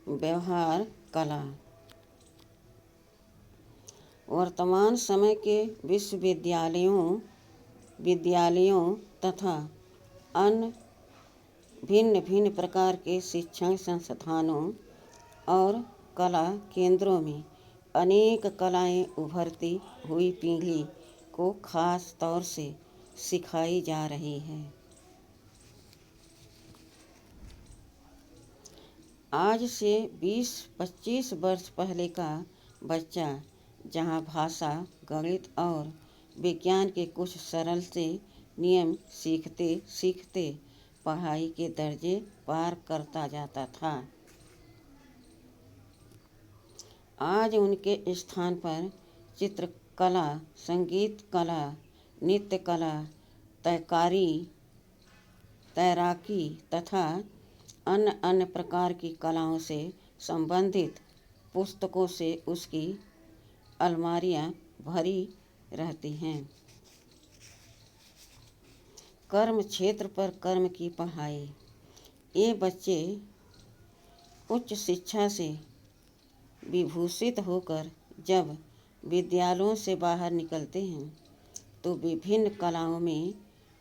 व्यवहार कला। वर्तमान समय के विद्यालयों तथा अन्य भिन्न भिन्न प्रकार के शिक्षण संस्थानों और कला केंद्रों में अनेक कलाएं उभरती हुई पीढ़ी को खास तौर से सिखाई जा रही है। आज से 20-25 वर्ष पहले का बच्चा जहां भाषा, गणित और विज्ञान के कुछ सरल से नियम सीखते सीखते पढ़ाई के दर्जे पार करता जाता था, आज उनके स्थान पर चित्रकला, संगीत कला, नृत्य कला, तैराकी तथा अन्य प्रकार की कलाओं से संबंधित पुस्तकों से उसकी अलमारियां भरी रहती हैं। कर्म क्षेत्र पर कर्म की पढ़ाई। ये बच्चे उच्च शिक्षा से विभूषित होकर जब विद्यालयों से बाहर निकलते हैं तो विभिन्न कलाओं में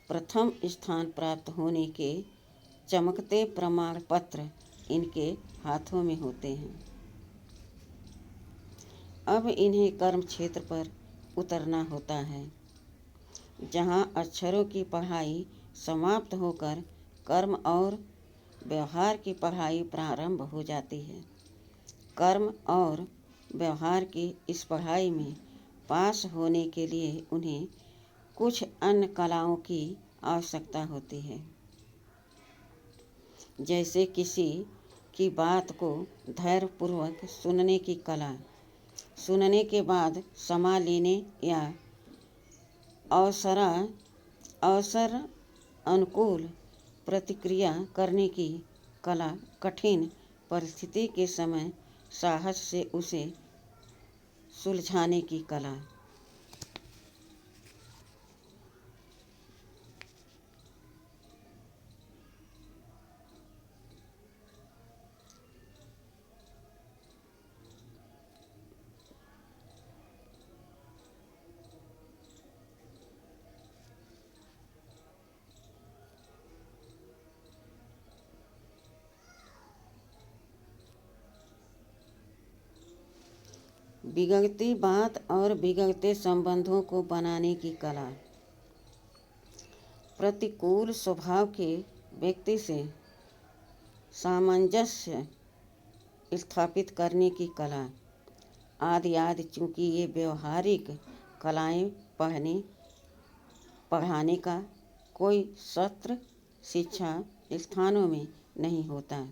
प्रथम स्थान प्राप्त होने के चमकते प्रमाण पत्र इनके हाथों में होते हैं। अब इन्हें कर्म क्षेत्र पर उतरना होता है, जहां अक्षरों की पढ़ाई समाप्त होकर कर्म और व्यवहार की पढ़ाई प्रारंभ हो जाती है। कर्म और व्यवहार की इस पढ़ाई में पास होने के लिए उन्हें कुछ अन्य कलाओं की आवश्यकता होती है, जैसे किसी की बात को धैर्यपूर्वक सुनने की कला, सुनने के बाद समा लेने या अवसर अनुकूल प्रतिक्रिया करने की कला, कठिन परिस्थिति के समय साहस से उसे सुलझाने की कला। बिगड़ती बात और बिगड़ते संबंधों को बनाने की कला। प्रतिकूल स्वभाव के व्यक्ति से सामंजस्य स्थापित करने की कला आदि। चूँकि ये व्यवहारिक कलाएं पढ़ाने का कोई सत्र शिक्षा स्थानों में नहीं होता,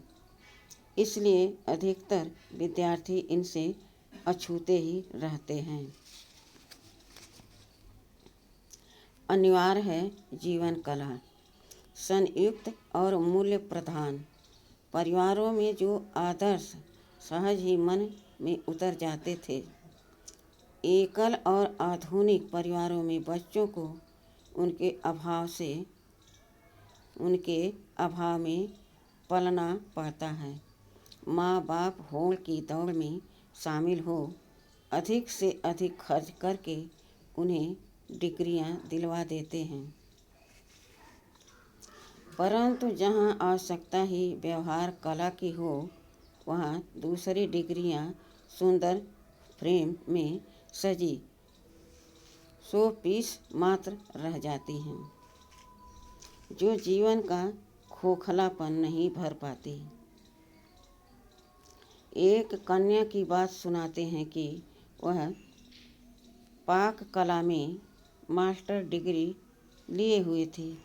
इसलिए अधिकतर विद्यार्थी इनसे अछूते ही रहते हैं। अनिवार्य है जीवन कला। संयुक्त और मूल्य प्रधान परिवारों में जो आदर्श सहज ही मन में उतर जाते थे, एकल और आधुनिक परिवारों में बच्चों को उनके अभाव में पलना पड़ता है। माँ बाप होड़ की दौड़ में शामिल हो अधिक से अधिक खर्च करके उन्हें डिग्रियां दिलवा देते हैं, परंतु जहां आवश्यकता ही व्यवहार कला की हो, वहां दूसरी डिग्रियां सुंदर फ्रेम में सजी शो पीस मात्र रह जाती हैं, जो जीवन का खोखलापन नहीं भर पाती। एक कन्या की बात सुनाते हैं कि वह पाक कला में मास्टर डिग्री लिए हुए थी।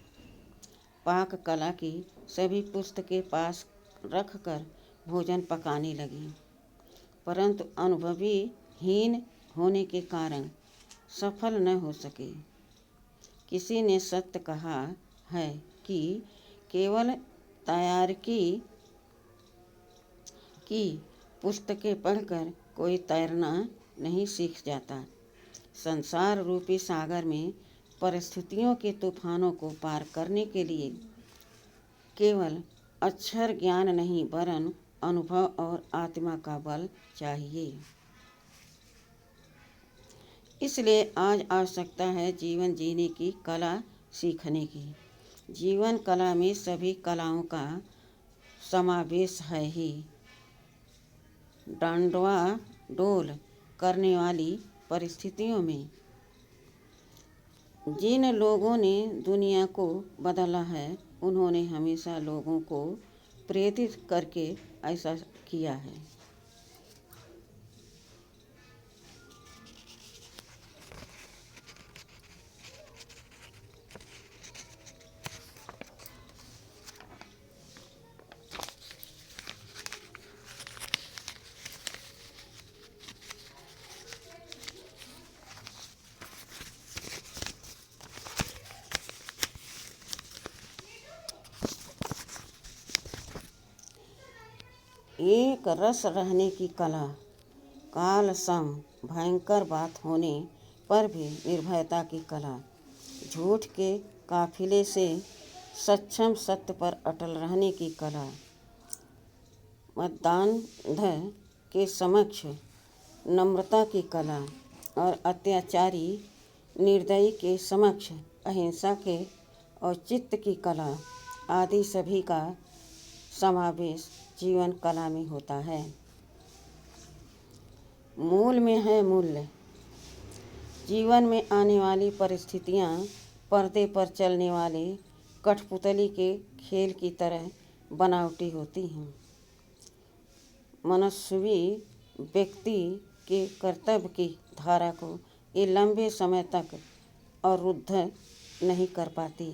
पाक कला की सभी पुस्तकें पास रखकर भोजन पकाने लगी, परंतु अनुभवीहीन होने के कारण सफल न हो सके। किसी ने सत्य कहा है कि केवल तैराकी की पुस्तकें पढ़कर कोई तैरना नहीं सीख जाता। संसार रूपी सागर में परिस्थितियों के तूफानों को पार करने के लिए केवल अक्षर ज्ञान नहीं वरन अनुभव और आत्मा का बल चाहिए। इसलिए आज आवश्यकता है जीवन जीने की कला सीखने की। जीवन कला में सभी कलाओं का समावेश है ही। डांडवाडोल करने वाली परिस्थितियों में जिन लोगों ने दुनिया को बदला है, उन्होंने हमेशा लोगों को प्रेरित करके ऐसा किया है। एक रस रहने की कला। काल सम भयंकर बात होने पर भी निर्भयता की कला। झूठ के काफिले से सक्षम सत्य पर अटल रहने की कला। मद्दान्ध के समक्ष नम्रता की कला और अत्याचारी निर्दयी के समक्ष अहिंसा के औचित्य की कला आदि सभी का समावेश जीवन कला में होता है। मूल में है मूल्य। जीवन में आने वाली परिस्थितियाँ पर्दे पर चलने वाले कठपुतली के खेल की तरह बनावटी होती हैं। मनस्वी व्यक्ति के कर्तव्य की धारा को ये लंबे समय तक अवरुद्ध नहीं कर पाती।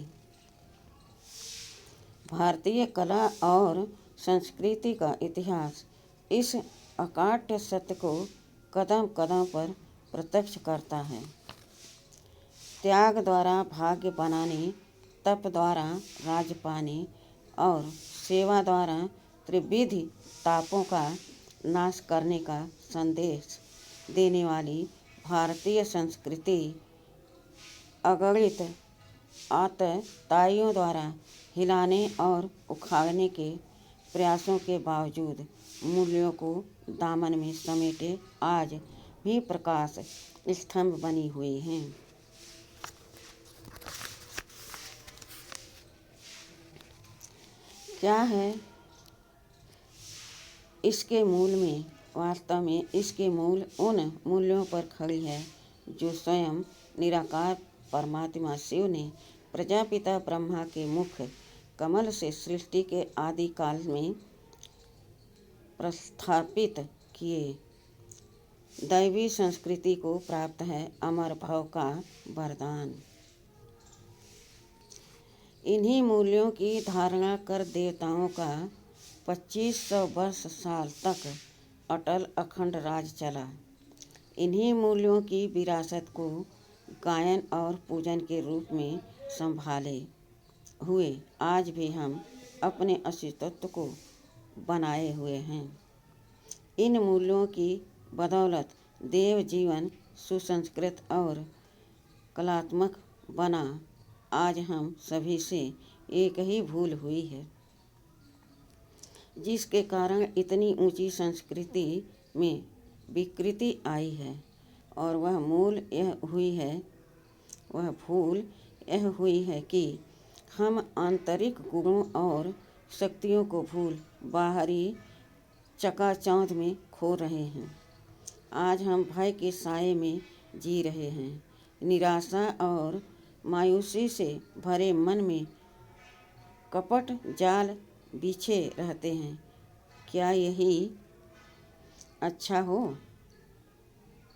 भारतीय कला और संस्कृति का इतिहास इस अकाट्य सत्य को कदम कदम पर प्रत्यक्ष करता है। त्याग द्वारा भाग्य बनाने, तप द्वारा राज्य पाने और सेवा द्वारा त्रिविध तापों का नाश करने का संदेश देने वाली भारतीय संस्कृति अगणित आतताइयों द्वारा हिलाने और उखाड़ने के प्रयासों के बावजूद मूल्यों को दामन में समेटे आज भी प्रकाश स्तंभ बनी हुई हैं। क्या है इसके मूल में? वास्तव में इसके मूल उन मूल्यों पर खड़ी है जो स्वयं निराकार परमात्मा शिव ने प्रजापिता ब्रह्मा के मुख कमल से सृष्टि के आदि काल में प्रस्थापित किए। दैवी संस्कृति को प्राप्त है अमर भाव का वरदान। इन्हीं मूल्यों की धारणा कर देवताओं का 2500 वर्ष साल तक अटल अखंड राज चला। इन्हीं मूल्यों की विरासत को गायन और पूजन के रूप में संभाले हुए आज भी हम अपने अस्तित्व को बनाए हुए हैं। इन मूल्यों की बदौलत देव जीवन सुसंस्कृत और कलात्मक बना। आज हम सभी से एक ही भूल हुई है, जिसके कारण इतनी ऊंची संस्कृति में विकृति आई है। और वह भूल यह हुई है कि हम आंतरिक गुणों और शक्तियों को भूल बाहरी चकाचौंध में खो रहे हैं। आज हम भय के साए में जी रहे हैं। निराशा और मायूसी से भरे मन में कपट जाल बिछे रहते हैं। क्या यही अच्छा हो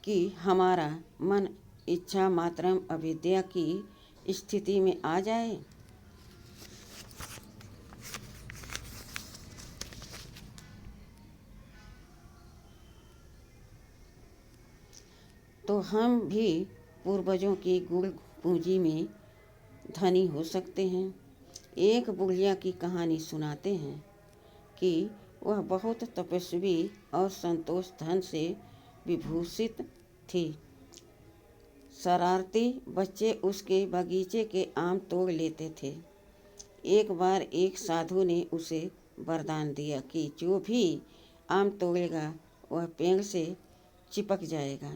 कि हमारा मन इच्छा मात्रम अविद्या की स्थिति में आ जाए? तो हम भी पूर्वजों की गुण पूंजी में धनी हो सकते हैं। एक बुढ़िया की कहानी सुनाते हैं कि वह बहुत तपस्वी और संतोष धन से विभूषित थी। शरारती बच्चे उसके बगीचे के आम तोड़ लेते थे। एक बार एक साधु ने उसे वरदान दिया कि जो भी आम तोड़ेगा वह पेड़ से चिपक जाएगा।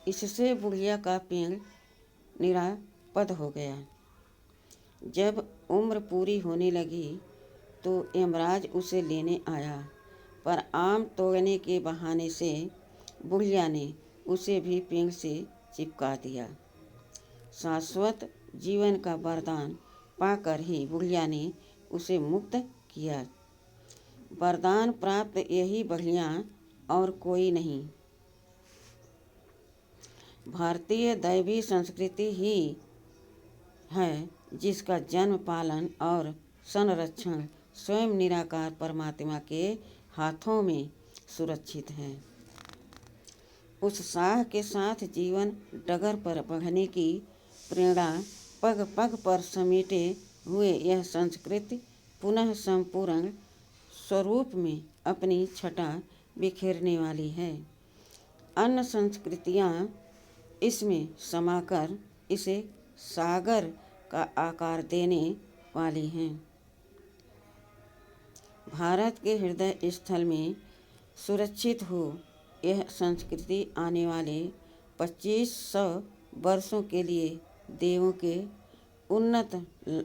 इससे बुढ़िया का पेड़ निरापद हो गया। जब उम्र पूरी होने लगी तो यमराज उसे लेने आया, पर आम तोड़ने के बहाने से बुढ़िया ने उसे भी पेड़ से चिपका दिया। शाश्वत जीवन का वरदान पाकर ही बुढ़िया ने उसे मुक्त किया। वरदान प्राप्त यही बुढ़िया और कोई नहीं। भारतीय दैवी संस्कृति ही है जिसका जन्म, पालन और संरक्षण स्वयं निराकार परमात्मा के हाथों में सुरक्षित है। उत्साह के साथ जीवन डगर पर बढ़ने की प्रेरणा पग पग पर समेटे हुए यह संस्कृति पुनः संपूर्ण स्वरूप में अपनी छटा बिखेरने वाली है। अन्य संस्कृतियाँ इसमें समाकर इसे सागर का आकार देने वाली हैं। भारत के हृदय स्थल में सुरक्षित हो यह संस्कृति आने वाले 2500 वर्षों के लिए देवों के उन्नत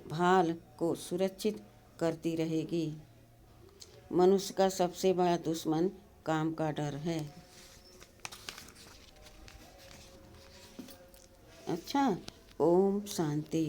भाल को सुरक्षित करती रहेगी। मनुष्य का सबसे बड़ा दुश्मन काम का डर है। अच्छा, ओम शांति।